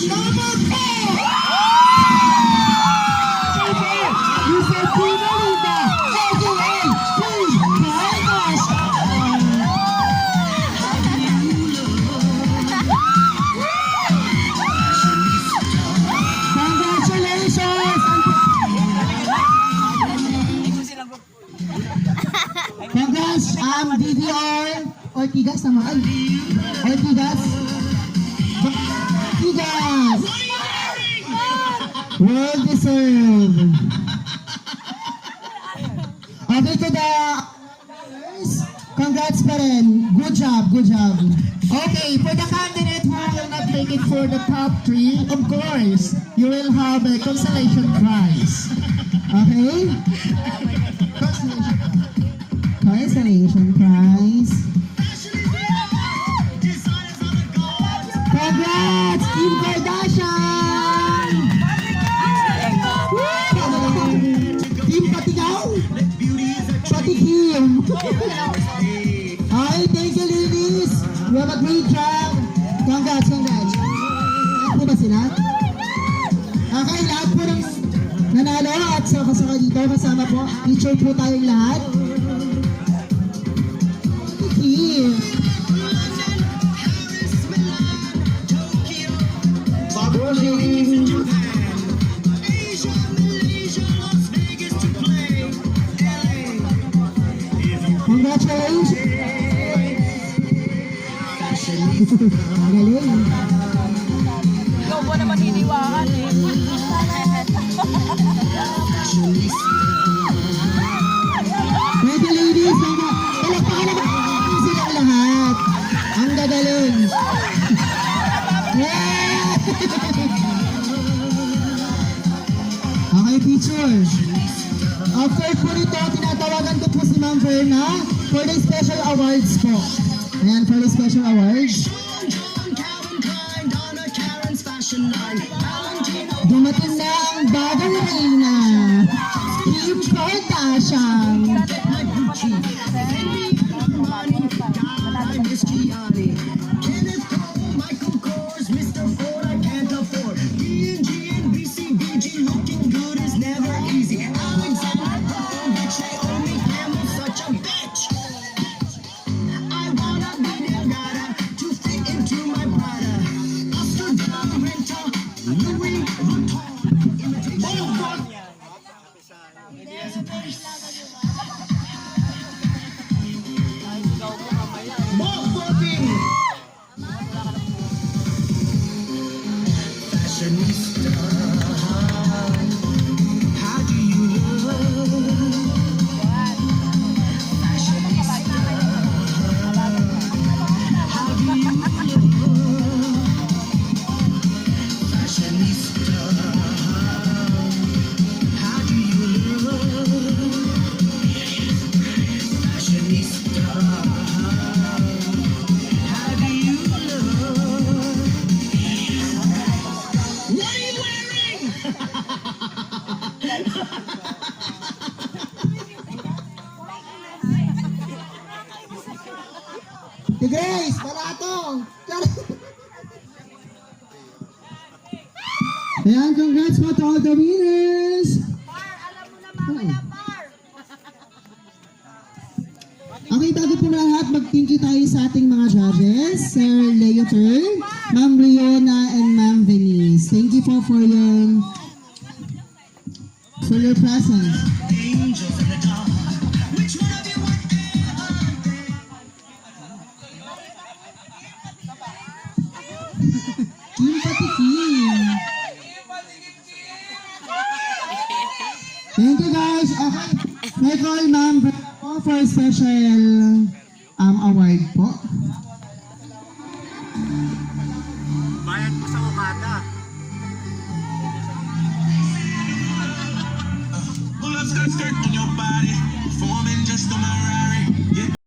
Number 4! Mr. Pinalita, aka Queen Vargas. Congratulations! Congrats, DVR Ortigas naman. Ortigas. Ortigas. Well deserved. Okay, to the congrats pa rin. Good job, good job. Okay, for the candidate who will not make it for the top 3, of course, you will have a consolation prize. Okay? Consolation prize. Congrats, Team Kardashian! Team Patigaw! Patikim! Hi, thank you, ladies! You have a great job! Congrats, congrats! Lahat po ba sila? Okay, lahat po ng nanalo at sa kasama dito, kasama po. Picture po tayong lahat. Patikim! Congratulations! Magaling! Ikaw po na matiniwaan eh. Pwede ladies, palakpakan naman silang lahat. Ang gagaling! Okay, picture. After po nito, tinatawagan ko po si Ma'am Verna for the special awards po. Ayan, for the special awards. Dumating na ang bagong reyna, Kim Kardashian. Si Grace, Balato! Ayan, congrats po to all the winners! Alam mo na mamaya, Par! Okay, bago po lahat, mag-thank you tayo sa ating mga judges, Sir Leoter, Ma'am Riona, and Ma'am Venice. Thank you po for your presence. Kim Patikim. Thank you guys. Okay. May call Ma'am for a special award po. Bayad mo sa Okada. Pull up skirt on your body, performing just on my ride.